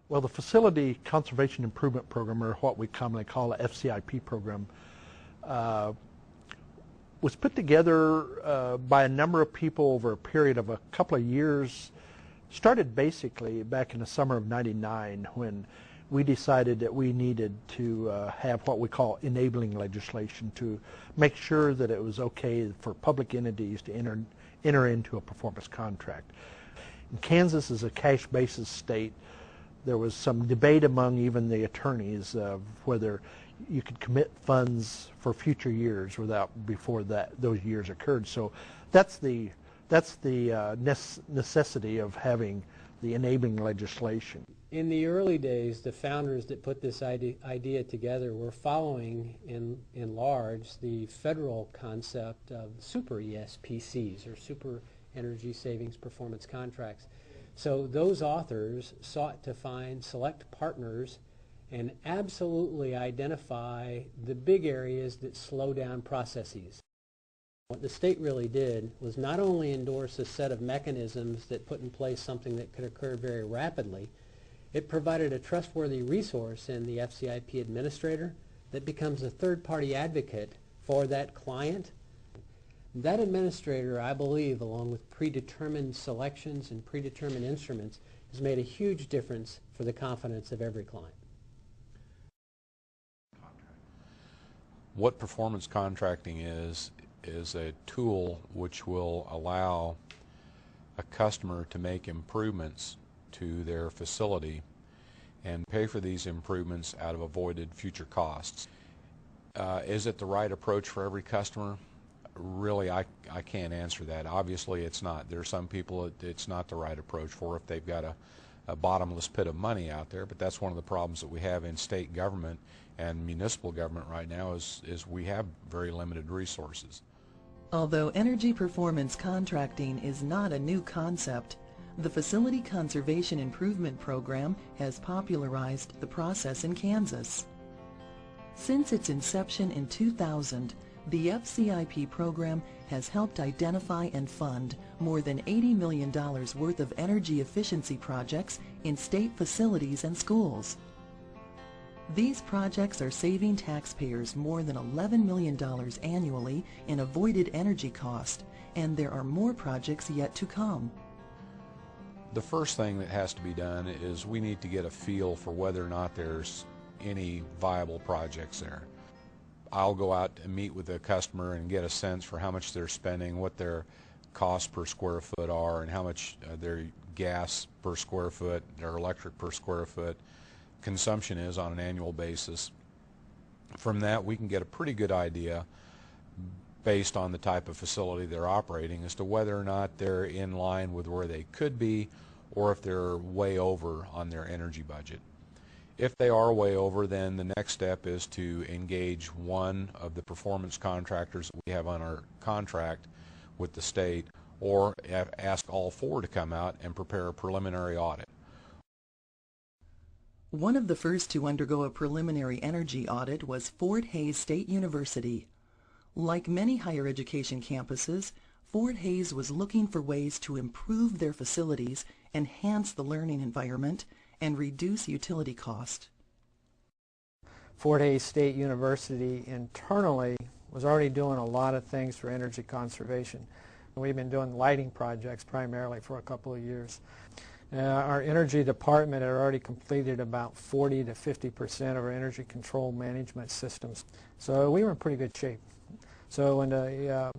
Well, the Facility Conservation Improvement Program, or what we commonly call the FCIP program, was put together by a number of people over a period of a couple of years. Started basically back in the summer of '99 when we decided that we needed to have what we call enabling legislation to make sure that it was okay for public entities to enter into a performance contract. And Kansas is a cash basis state. There was some debate among even the attorneys of whether you could commit funds for future years before those years occurred. So that's the necessity of having the enabling legislation. In the early days, the founders that put this idea together were following in large the federal concept of super ESPCs, or super energy savings performance contracts. So those authors sought to find select partners and absolutely identify the big areas that slow down processes. What the state really did was not only endorse a set of mechanisms that put in place something that could occur very rapidly, it provided a trustworthy resource in the FCIP administrator that becomes a third-party advocate for that client. That administrator, I believe, along with predetermined selections and predetermined instruments, has made a huge difference for the confidence of every client. What performance contracting is a tool which will allow a customer to make improvements to their facility and pay for these improvements out of avoided future costs. Is it the right approach for every customer? Really, I can't answer that. Obviously, it's not. There are some people it's not the right approach for if they've got a bottomless pit of money out there, but that's one of the problems that we have in state government and municipal government right now is we have very limited resources. Although energy performance contracting is not a new concept, the Facility Conservation Improvement Program has popularized the process in Kansas. Since its inception in 2000, the FCIP program has helped identify and fund more than $80 million worth of energy efficiency projects in state facilities and schools. These projects are saving taxpayers more than $11 million annually in avoided energy cost, and there are more projects yet to come. The first thing that has to be done is we need to get a feel for whether or not there's any viable projects there. I'll go out and meet with the customer and get a sense for how much they're spending, what their costs per square foot are, and how much their gas per square foot, their electric per square foot consumption is on an annual basis. From that, we can get a pretty good idea based on the type of facility they're operating as to whether or not they're in line with where they could be or if they're way over on their energy budget. If they are way over, then the next step is to engage one of the performance contractors that we have on our contract with the state, or ask all four to come out and prepare a preliminary audit. One of the first to undergo a preliminary energy audit was Fort Hays State University. Like many higher education campuses, Fort Hays was looking for ways to improve their facilities, enhance the learning environment, and reduce utility cost. Fort Hays State University internally was already doing a lot of things for energy conservation. We've been doing lighting projects primarily for a couple of years. Our energy department had already completed about 40 to 50% of our energy control management systems. So we were in pretty good shape. So when the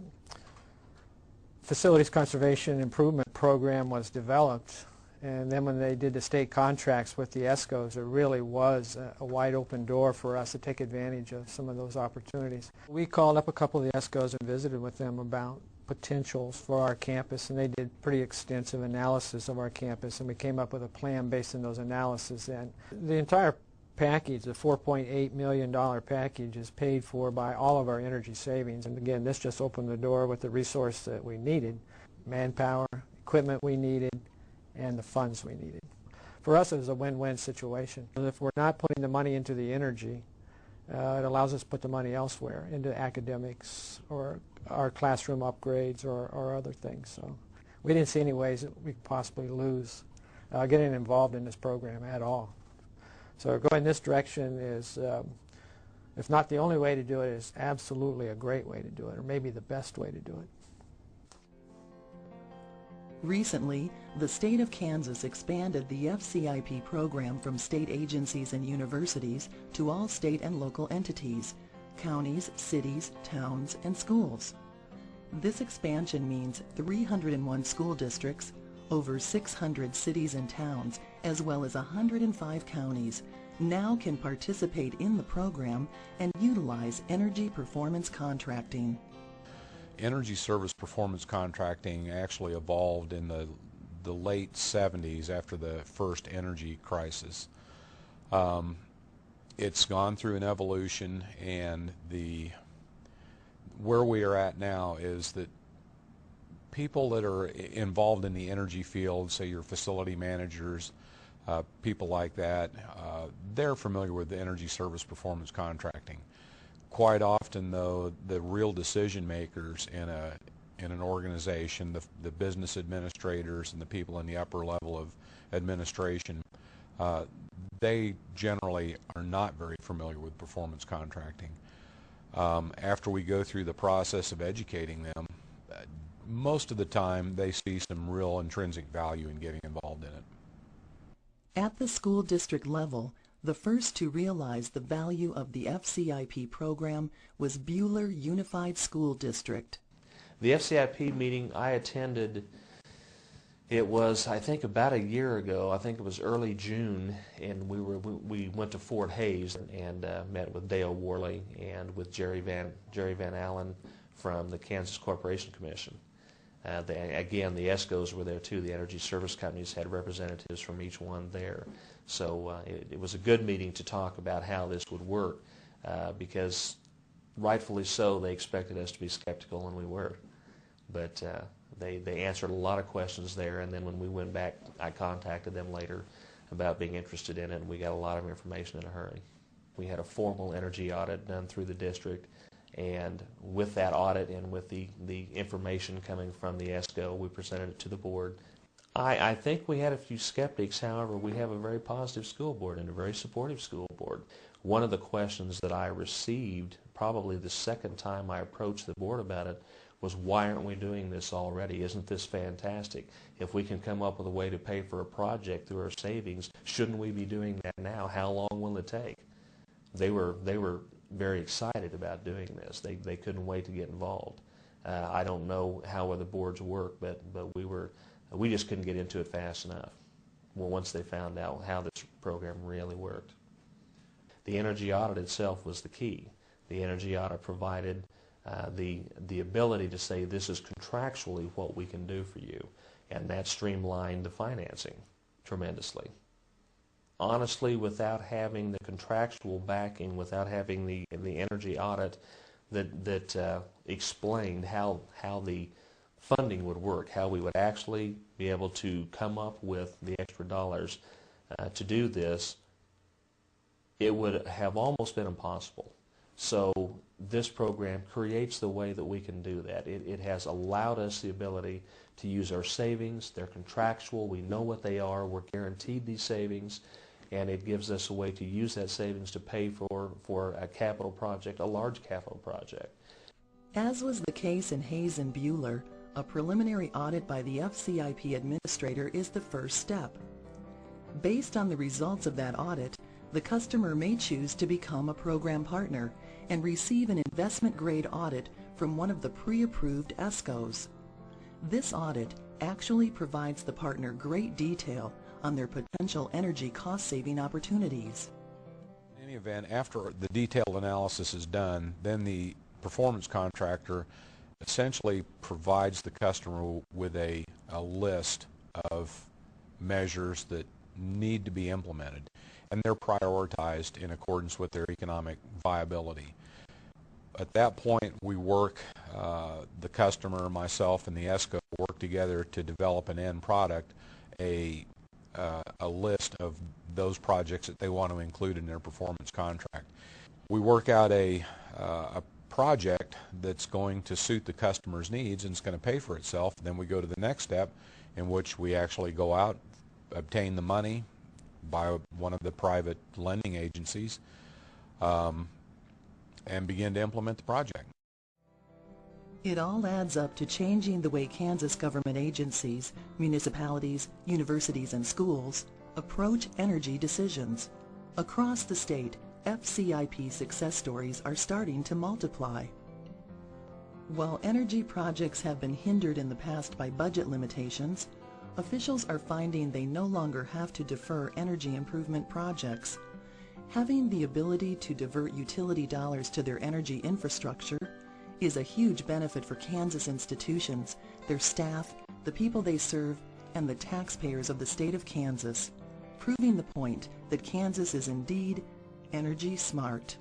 Facilities Conservation Improvement Program was developed, and then when they did the state contracts with the ESCOs, it really was a wide open door for us to take advantage of some of those opportunities. We called up a couple of the ESCOs and visited with them about potentials for our campus, and they did pretty extensive analysis of our campus, and we came up with a plan based on those analyses. And the entire package, the $4.8 million package, is paid for by all of our energy savings. And again, this just opened the door with the resource that we needed, manpower, equipment we needed, and the funds we needed. For us, it was a win-win situation. If we're not putting the money into the energy, it allows us to put the money elsewhere, into academics or our classroom upgrades or other things. So we didn't see any ways that we could possibly lose getting involved in this program at all. So going this direction is, if not the only way to do it, is absolutely a great way to do it, or maybe the best way to do it. Recently, the state of Kansas expanded the FCIP program from state agencies and universities to all state and local entities, counties, cities, towns, and schools. This expansion means 301 school districts, over 600 cities and towns, as well as 105 counties now can participate in the program and utilize energy performance contracting. Energy service performance contracting actually evolved in the late 70s after the first energy crisis. It's gone through an evolution, and where we are at now is that people that are involved in the energy field, say your facility managers, people like that, they're familiar with the energy service performance contracting. Quite often, though, the real decision makers in an organization, the business administrators and the people in the upper level of administration, they generally are not very familiar with performance contracting. After we go through the process of educating them, most of the time they see some real intrinsic value in getting involved in it. At the school district level, the first to realize the value of the FCIP program was Buhler Unified School District. The FCIP meeting I attended, it was, I think, about a year ago. I think it was early June, and we went to Fort Hays and met with Dale Worley and with Jerry Van Allen from the Kansas Corporation Commission. Again, the ESCOs were there too. The energy service companies had representatives from each one there. So it was a good meeting to talk about how this would work, because rightfully so, they expected us to be skeptical, and we were. But they answered a lot of questions there, and then when we went back, I contacted them later about being interested in it, and we got a lot of information in a hurry. We had a formal energy audit done through the district, and with that audit and with the information coming from the ESCO, we presented it to the board. I think we had a few skeptics. However, we have a very positive school board and a very supportive school board. One of the questions that I received, probably the second time I approached the board about it, was, why aren't we doing this already? Isn't this fantastic? If we can come up with a way to pay for a project through our savings, shouldn't we be doing that now? How long will it take? They were very excited about doing this. They couldn't wait to get involved. I don't know how other boards work, but we just couldn't get into it fast enough. Well, once they found out how this program really worked. The energy audit itself was the key. The energy audit provided the ability to say, this is contractually what we can do for you, and that streamlined the financing tremendously. Honestly, without having the contractual backing, without having the energy audit that explained how the funding would work, how we would actually be able to come up with the extra dollars to do this, it would have almost been impossible. So this program creates the way that we can do that. It has allowed us the ability to use our savings. They're contractual. We know what they are. We're guaranteed these savings, and it gives us a way to use that savings to pay for a capital project, a large capital project. As was the case in Hays and Buhler, a preliminary audit by the FCIP administrator is the first step. Based on the results of that audit, the customer may choose to become a program partner and receive an investment-grade audit from one of the pre-approved ESCOs. This audit actually provides the partner great detail on their potential energy cost-saving opportunities. In any event, after the detailed analysis is done, then the performance contractor essentially provides the customer with a list of measures that need to be implemented, and they're prioritized in accordance with their economic viability. At that point, we work, the customer, myself, and the ESCO work together to develop an end product, a list of those projects that they want to include in their performance contract. We work out a project that's going to suit the customer's needs and it's going to pay for itself. Then we go to the next step, in which we actually go out obtain the money by one of the private lending agencies, and begin to implement the project. It all adds up to changing the way Kansas government agencies, municipalities, universities, and schools approach energy decisions. Across the state, FCIP success stories are starting to multiply. While energy projects have been hindered in the past by budget limitations, officials are finding they no longer have to defer energy improvement projects. Having the ability to divert utility dollars to their energy infrastructure is a huge benefit for Kansas institutions, their staff, the people they serve, and the taxpayers of the state of Kansas, proving the point that Kansas is indeed energy smart.